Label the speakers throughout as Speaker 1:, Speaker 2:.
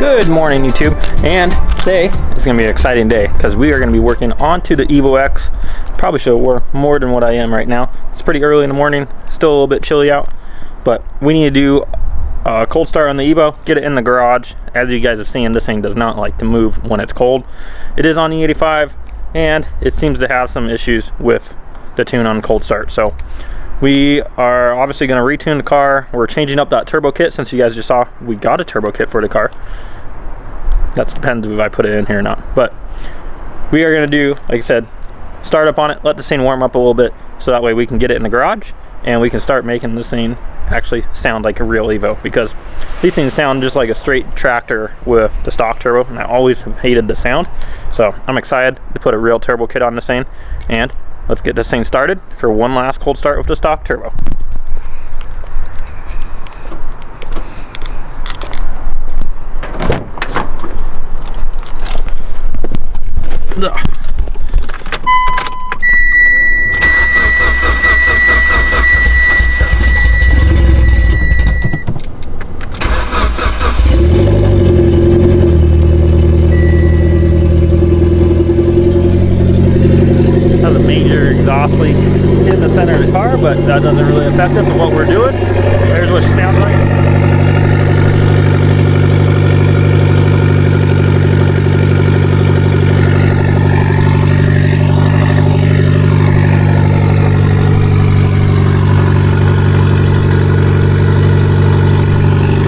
Speaker 1: Good morning, YouTube, and today is going to be an exciting day because we are going to be working onto the EVO X. Probably should have wore more than what I am right now. It's pretty early in the morning, still a little bit chilly out, but we need to do a cold start on the EVO, get it in the garage. As you guys have seen, this thing does not like to move when it's cold. It is on E85, and it seems to have some issues with the tune on cold start. So we are obviously going to retune the car. We're changing up that turbo kit, since you guys just saw we got a turbo kit for the car. That depends if I put it in here or not, but we are going to do, like I said, start up on it, let the thing warm up a little bit, so that way we can get it in the garage and we can start making this thing actually sound like a real EVO, because these things sound just like a straight tractor with the stock turbo, and I always have hated the sound. So I'm excited to put a real turbo kit on this thing, and let's get this thing started for one last cold start with the stock turbo. Ugh. Has a major exhaust leak in the center of the car, but that doesn't really affect us in what we're doing. There's what she sounds like.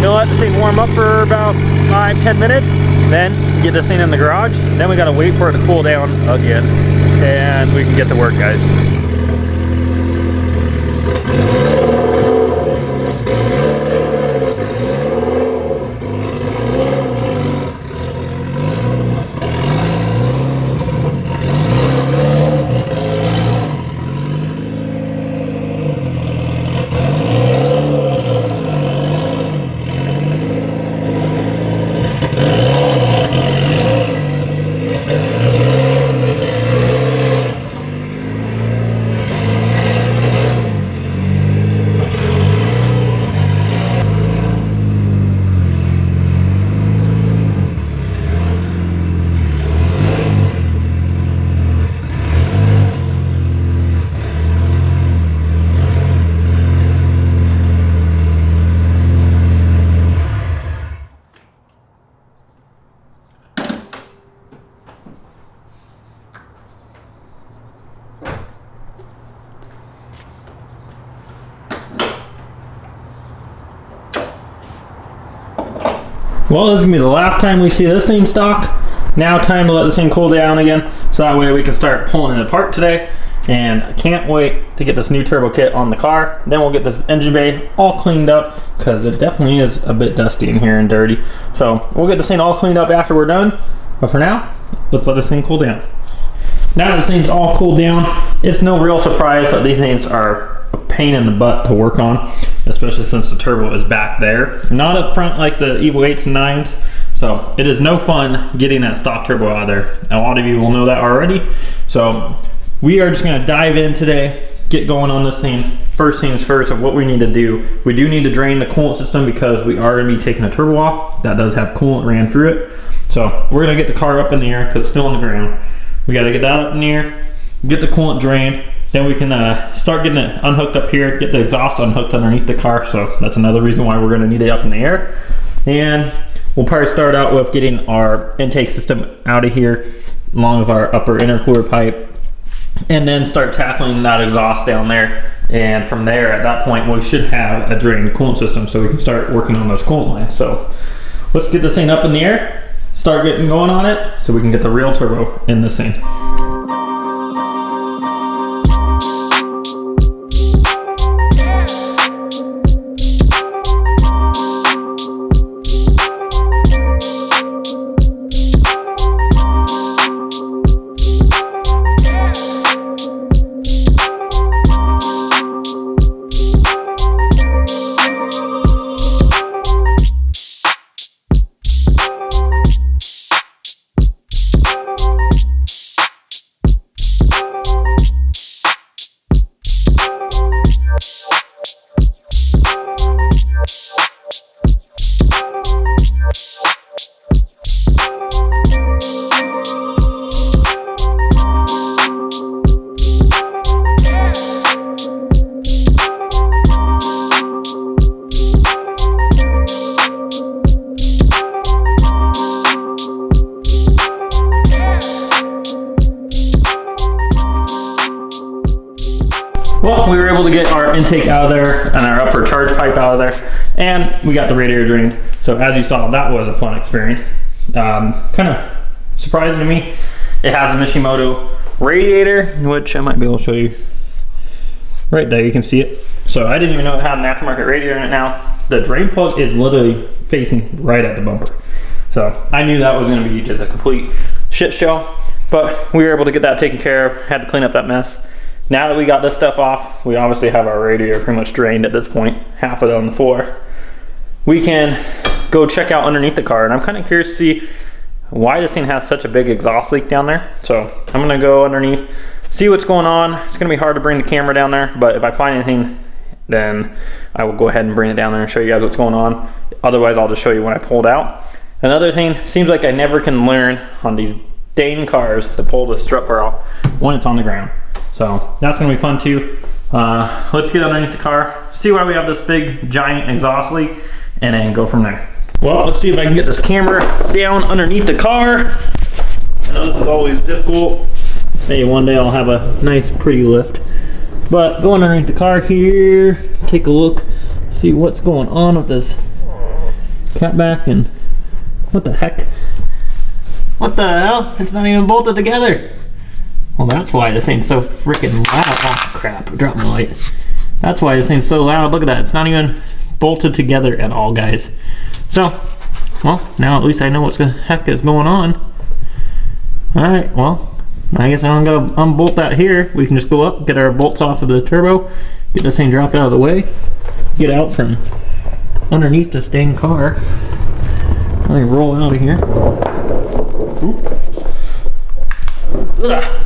Speaker 1: Let this thing warm up for about 5-10 minutes, then get this thing in the garage. Then we gotta wait for it to cool down again, and we can get to work, guys. Well, this is going to be the last time we see this thing stock. Now time to let this thing cool down again, so that way we can start pulling it apart today. And I can't wait to get this new turbo kit on the car. Then we'll get this engine bay all cleaned up, because it definitely is a bit dusty in here and dirty. So we'll get this thing all cleaned up after we're done. But for now, let's let this thing cool down. Now that this thing's all cooled down, it's no real surprise that these things are a pain in the butt to work on, especially since the turbo is back there, not up front like the EVO 8s and 9s. So it is no fun getting that stock turbo out of there. A lot of you will know that already. So we are just going to dive in today, get going on this thing. First things first of what we need to do. We do need to drain the coolant system, because we are going to be taking a turbo off. That does have coolant ran through it. So we're going to get the car up in the air because it's still on the ground. We got to get that up in the air, get the coolant drained. Then we can start getting it unhooked up here, get the exhaust unhooked underneath the car. So that's another reason why we're going to need it up in the air. And we'll probably start out with getting our intake system out of here, along with our upper intercooler pipe, and then start tackling that exhaust down there. And from there, at that point, we should have a drained coolant system, so we can start working on those coolant lines. So let's get this thing up in the air, start getting going on it, so we can get the real turbo in this thing. Well, we were able to get our intake out of there and our upper charge pipe out of there, and we got the radiator drained. So as you saw, that was a fun experience. Kind of surprising to me. It has a Mishimoto radiator, which I might be able to show you right there. You can see it. So I didn't even know it had an aftermarket radiator in it now. The drain plug is literally facing right at the bumper. So I knew that was going to be just a complete shit show, but we were able to get that taken care of. Had to clean up that mess. Now that we got this stuff off, we obviously have our radiator pretty much drained at this point, half of it on the floor. We can go check out underneath the car, and I'm kind of curious to see why this thing has such a big exhaust leak down there. So I'm gonna go underneath, see what's going on. It's gonna be hard to bring the camera down there, but if I find anything, then I will go ahead and bring it down there and show you guys what's going on. Otherwise, I'll just show you when I pulled out. Another thing, seems like I never can learn on these dang cars to pull the strut bar off when it's on the ground. So that's gonna be fun too. Let's get underneath the car, see why we have this big giant exhaust leak, and then go from there. Well, let's see if I can get this camera down underneath the car. I know this is always difficult. Maybe one day I'll have a nice pretty lift. But going underneath the car here, take a look, see what's going on with this catback, and what the heck? What the hell? It's not even bolted together. Well, that's why this thing's so freaking loud. Oh crap, I dropped my light. That's why this thing's so loud. Look at that, it's not even bolted together at all, guys. So, well, now at least I know what the heck is going on. Alright, well, I guess I don't gotta unbolt that here. We can just go up, get our bolts off of the turbo, get this thing dropped out of the way, get out from underneath this dang car. Let me roll out of here. Ugh.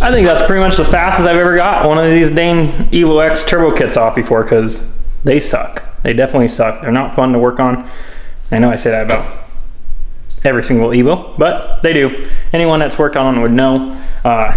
Speaker 1: I think that's pretty much the fastest I've ever got one of these dang EVO X turbo kits off before, because they suck. They definitely suck. They're not fun to work on. I know I say that about every single EVO, but they do. Anyone that's worked on them would know.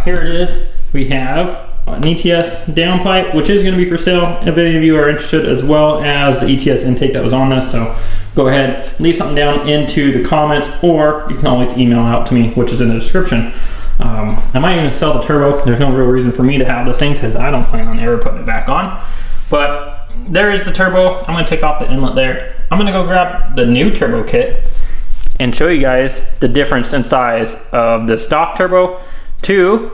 Speaker 1: Here it is. We have an ETS downpipe, which is going to be for sale if any of you are interested, as well as the ETS intake that was on this. So go ahead, leave something down into the comments, or you can always email out to me, which is in the description. I might even sell the turbo. There's no real reason for me to have this thing because I don't plan on ever putting it back on. But there is the turbo. I'm going to take off the inlet there. I'm going to go grab the new turbo kit and show you guys the difference in size of the stock turbo to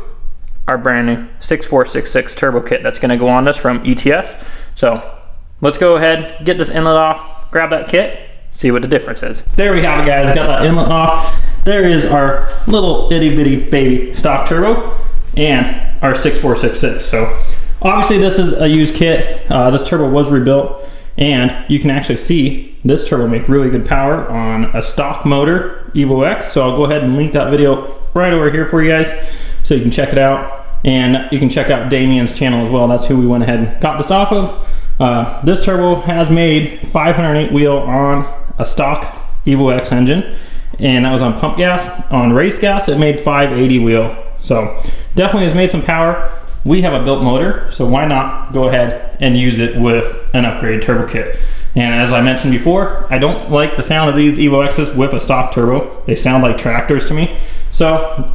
Speaker 1: our brand new 6466 turbo kit that's going to go on this from ETS. So let's go ahead, get this inlet off, grab that kit, see what the difference is. There we have it, guys. Got that inlet off. There is our little itty bitty baby stock turbo and our 6466. So obviously this is a used kit. This turbo was rebuilt, and you can actually see this turbo make really good power on a stock motor EVO X. So I'll go ahead and link that video right over here for you guys so you can check it out, and you can check out Damien's channel as well. That's who we went ahead and got this off of. This turbo has made 508 wheel on a stock EVO X engine, and that was on pump gas. On race gas it made 580 wheel, so definitely has made some power. We have a built motor, so why not go ahead and use it with an upgrade turbo kit. And as I mentioned before, I don't like the sound of these EVO X's with a stock turbo. They sound like tractors to me. So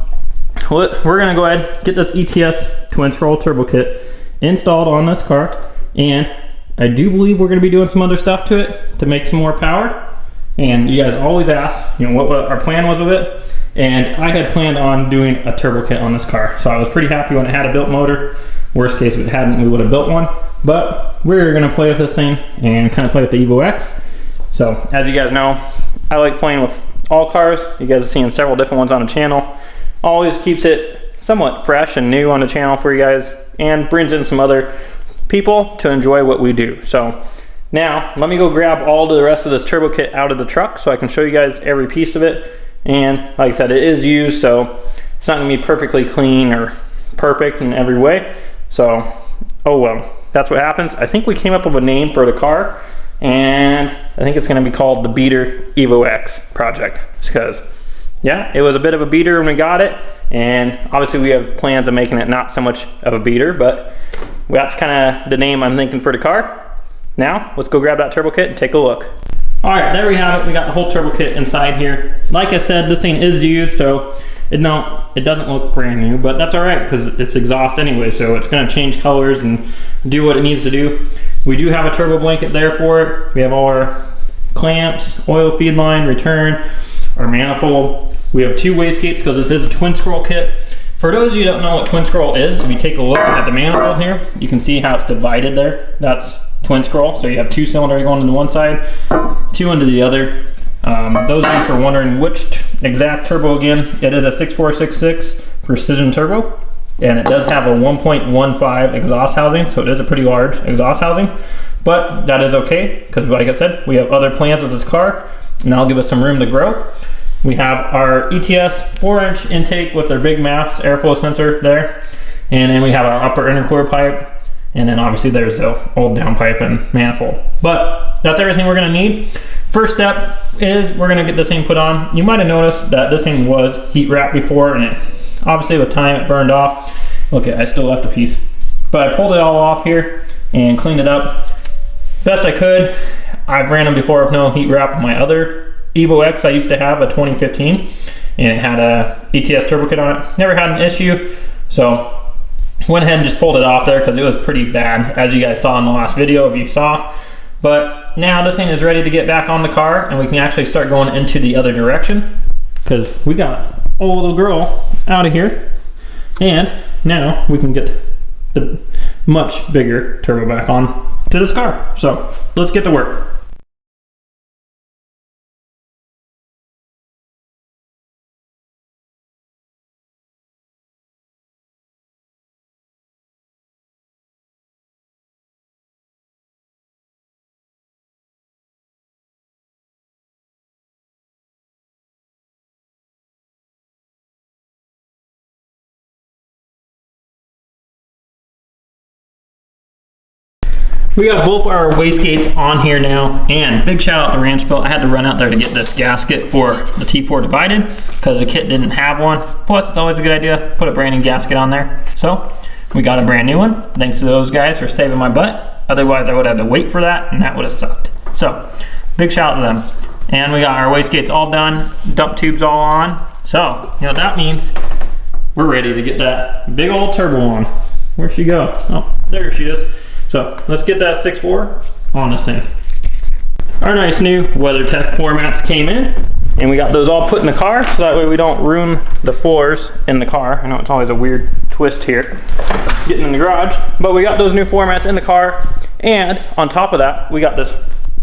Speaker 1: we're gonna go ahead, get this ETS twin scroll turbo kit installed on this car, and I do believe we're gonna be doing some other stuff to it to make some more power. And you guys always ask, you know, what our plan was with it. And I had planned on doing a turbo kit on this car. So I was pretty happy when it had a built motor. Worst case, if it hadn't, we would have built one. But we're gonna play with this thing and kind of play with the EVO X. So as you guys know, I like playing with all cars. You guys have seen several different ones on the channel. Always keeps it somewhat fresh and new on the channel for you guys, and brings in some other people to enjoy what we do. So now let me go grab all the rest of this turbo kit out of the truck so I can show you guys every piece of it And like I said, it is used, so it's not gonna be perfectly clean or perfect in every way. So, oh well, that's what happens. I think we came up with a name for the car, and I think it's gonna be called the Beater EVO X project. Just because, yeah, it was a bit of a beater when we got it, and obviously we have plans of making it not so much of a beater, but that's kind of the name I'm thinking for the car. Now, let's go grab that turbo kit and take a look. All right, there we have it. We got the whole turbo kit inside here. Like I said, this thing is used, so it doesn't look brand new, but that's all right because it's exhaust anyway, so it's gonna change colors and do what it needs to do. We do have a turbo blanket there for it. We have all our clamps, oil feed line, return, our manifold. We have 2 wastegates because this is a twin scroll kit. For those of you who don't know what twin scroll is, if you take a look at the manifold here, you can see how it's divided there. That's twin scroll, so you have 2 cylinders going into one side, 2 into the other. Those of you for wondering which exact turbo again, it is a 6466 precision turbo, and it does have a 1.15 exhaust housing, so it is a pretty large exhaust housing, but that is okay because like I said, we have other plans with this car and that'll give us some room to grow. We have our ETS 4-inch intake with their big mass airflow sensor there, and then we have our upper intercooler pipe, and then obviously there's the old downpipe and manifold. But that's everything we're gonna need. First step is we're gonna get this thing put on. You might have noticed that this thing was heat wrapped before, and it obviously with time it burned off. Okay, I still left a piece, but I pulled it all off here and cleaned it up best I could. I've ran them before with no heat wrap on my other EVO X I used to have, a 2015, and it had a ETS turbo kit on it. Never had an issue, so went ahead and just pulled it off there because it was pretty bad, as you guys saw in the last video, if you saw. But now this thing is ready to get back on the car, and we can actually start going into the other direction because we got old little girl out of here, and now we can get the much bigger turbo back on to this car. So let's get to work. We got both our wastegates on here now, and big shout out to Ranchbuilt. I had to run out there to get this gasket for the T4 divided because the kit didn't have one. Plus, it's always a good idea to put a brand new gasket on there. So we got a brand new one. Thanks to those guys for saving my butt. Otherwise, I would have to wait for that, and that would have sucked. So big shout out to them. And we got our wastegates all done, dump tubes all on. So you know what that means? We're ready to get that big old turbo on. Where'd she go? Oh, there she is. So let's get that 6.4 on this thing. Our nice new WeatherTech formats came in, and we got those all put in the car so that way we don't ruin the floors in the car. I know it's always a weird twist here getting in the garage, but we got those new formats in the car, and on top of that we got this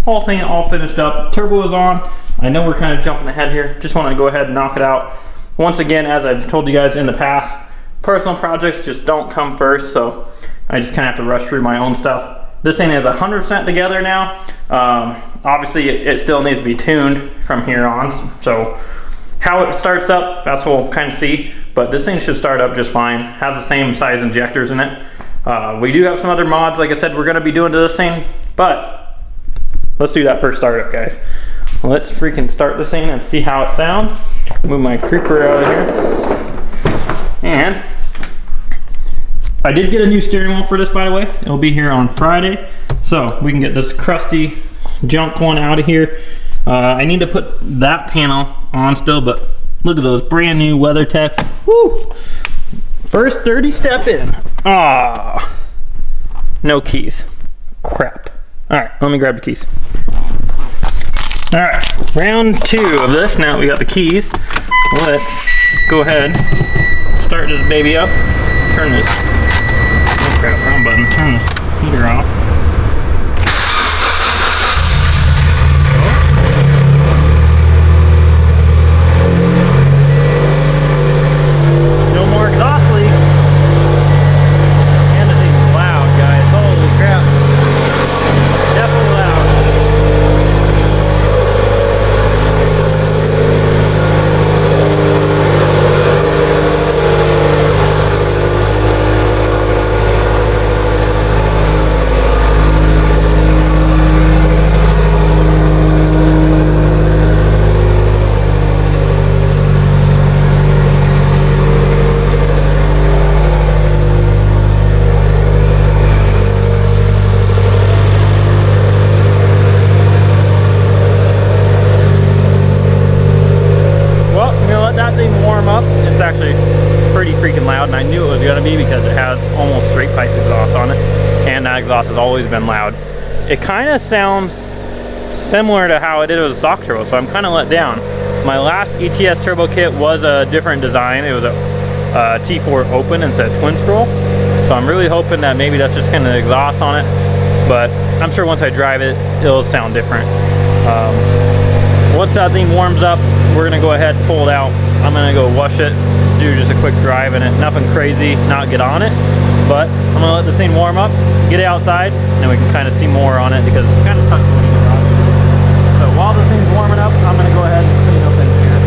Speaker 1: whole thing all finished up. Turbo is on. I know we're kind of jumping ahead here, just want to go ahead and knock it out. Once again, as I've told you guys in the past, personal projects just don't come first, so I just kind of have to rush through my own stuff. This thing is 100% together now. Obviously, it still needs to be tuned from here on. So how it starts up, that's what we'll kind of see. But this thing should start up just fine. Has the same size injectors in it. We do have some other mods, like I said, we're going to be doing to this thing. But let's do that first startup, guys. Let's freaking start this thing and see how it sounds. Move my creeper out of here. And I did get a new steering wheel for this, by the way. It'll be here on Friday, so we can get this crusty junk one out of here. I need to put that panel on still, but look at those brand new WeatherTechs. Woo! First 30 step in. Ah, no keys. Crap. All right, let me grab the keys. All right, round 2 of this. Now we got the keys. Let's go ahead, start this baby up. Turn this. Oh crap, wrong button. Turn this heater off. No more exhaust leak. And this thing's loud, guys. Holy crap. Definitely loud. be because it has almost straight pipe exhaust on it, and that exhaust has always been loud. It kind of sounds similar to how it did with the stock turbo, so I'm kind of let down. My last ETS turbo kit was a different design. It was a T4 open instead of twin scroll, so I'm really hoping that maybe that's just kind of the exhaust on it, but I'm sure once I drive it, it'll sound different. Once that thing warms up, we're gonna go ahead and pull it out. I'm gonna go wash it, do just a quick drive in it, nothing crazy, not get on it, but I'm gonna let this thing warm up, get it outside, and then we can kind of see more on it because it's kind of tough when you get out. So while this thing's warming up, I'm gonna go ahead and clean up in here.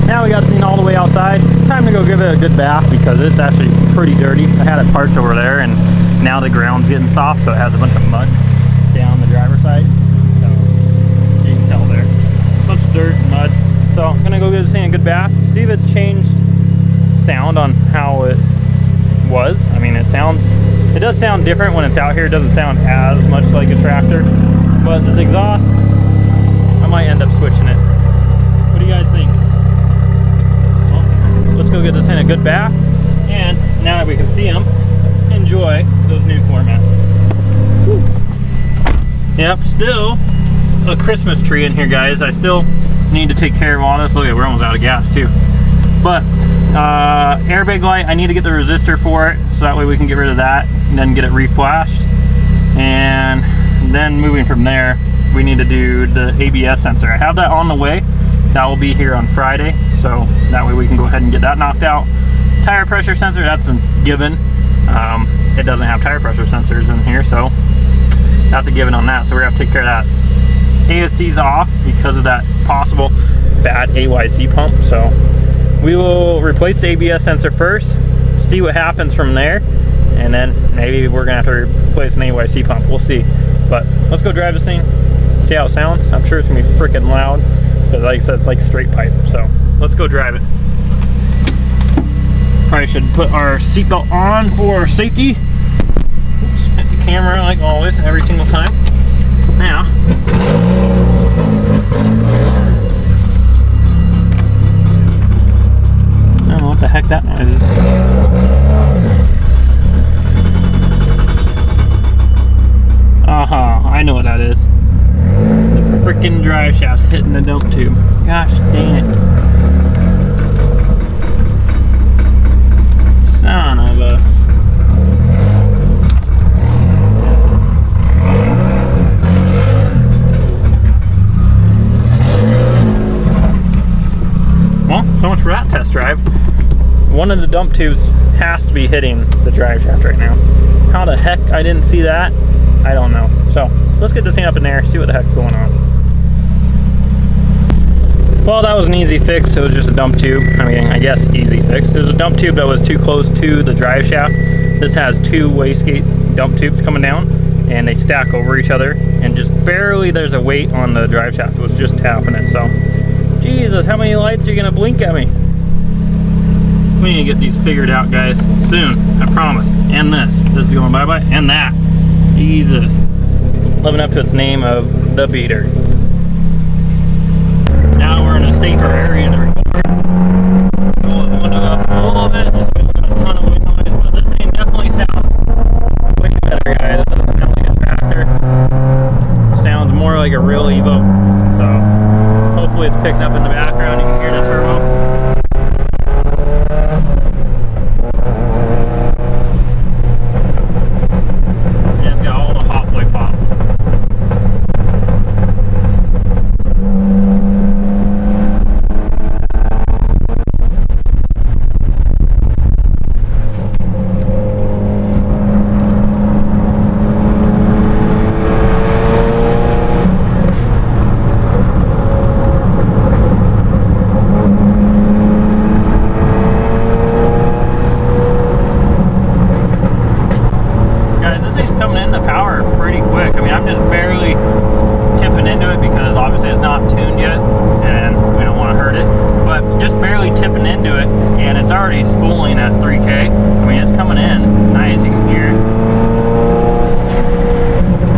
Speaker 1: Now we got this thing all the way outside. Time to go give it a good bath because it's actually pretty dirty. I had it parked over there, and now the ground's getting soft, so it has a bunch of mud down the driver's side. So you can tell there, a bunch of dirt and mud. So I'm gonna go give this thing a good bath, see if it's changed sound on how it was. I mean, it does sound different when it's out here. It doesn't sound as much like a tractor, but this exhaust, I might end up switching it. What do you guys think? Well, let's go get this in a good bath, and now that we can see them, enjoy those new formats. Whew. Yep, still a Christmas tree in here, guys. I still need to take care of all this. Look at, we're almost out of gas too. But airbag light, I need to get the resistor for it, so that way we can get rid of that and then get it reflashed. And then moving from there, we need to do the ABS sensor. I have that on the way. That will be here on Friday, so that way we can go ahead and get that knocked out. Tire pressure sensor, that's a given. It doesn't have tire pressure sensors in here, so that's a given on that, so we're gonna have to take care of that. ASC's off because of that possible bad AYC pump, so we will replace the ABS sensor first, see what happens from there, and then maybe we're gonna have to replace an AYC pump. We'll see. But let's go drive this thing, see how it sounds. I'm sure it's gonna be freaking loud, because like I said, it's like straight pipe. So let's go drive it. Probably should put our seatbelt on for safety. Oops, hit the camera like always, every single time. Now, I don't know what the heck that noise is. Aha, I know what that is. The freaking drive shaft's hitting the dump tube. Gosh dang it. Son of a... Well, so much for that test drive. One of the dump tubes has to be hitting the drive shaft right now. How the heck I didn't see that, I don't know. So let's get this thing up in there, see what the heck's going on. Well, that was an easy fix. It was just a dump tube. I mean, I guess easy fix. It was a dump tube that was too close to the drive shaft. This has two wastegate dump tubes coming down, and they stack over each other, and just barely there's a weight on the drive shaft. It was just tapping it. So Jesus, how many lights are you gonna blink at me? We need to get these figured out, guys, soon, I promise. And this is going bye-bye, and that. Jesus. Living up to its name of the beater. Now we're in a safer area to record. Pull the window up a little bit, just so we don't get a ton of wind noise, but this thing definitely sounds way better, guys. It doesn't sound like a tractor. It sounds more like a real EVO. So hopefully it's picking up in the background. You can hear the turbo. Spooling at 3K. I mean, it's coming in nice. You can hear it.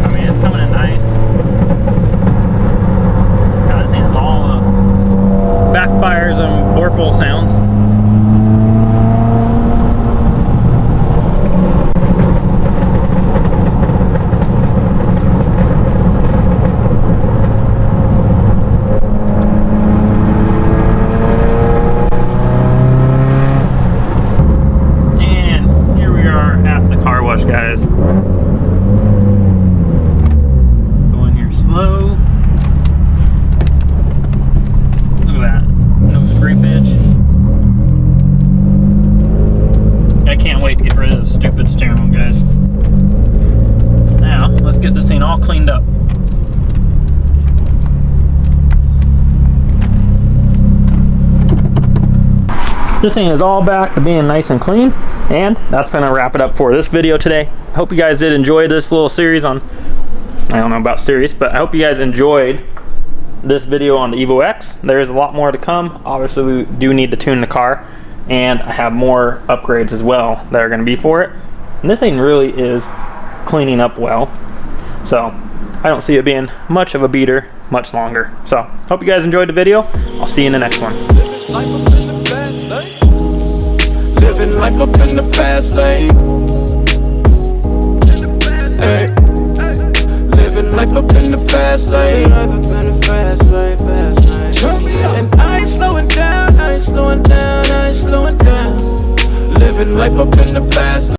Speaker 1: I mean, it's coming in nice. God, this thing has all the backfires and warple sounds. This thing is all back to being nice and clean, and that's gonna wrap it up for this video today. I hope you guys did enjoy this little series on, I don't know about series, but I hope you guys enjoyed this video on the EVO X. There's a lot more to come. Obviously we do need to tune the car, and I have more upgrades as well that are going to be for it. And this thing really is cleaning up well, so I don't see it being much of a beater much longer. So hope you guys enjoyed the video. I'll see you in the next one.
Speaker 2: Living life up in the fast lane. Hey. Living life up in the fast lane. And I ain't slowing down, I ain't slowing down, I ain't slowing down. Living life up in the fast lane.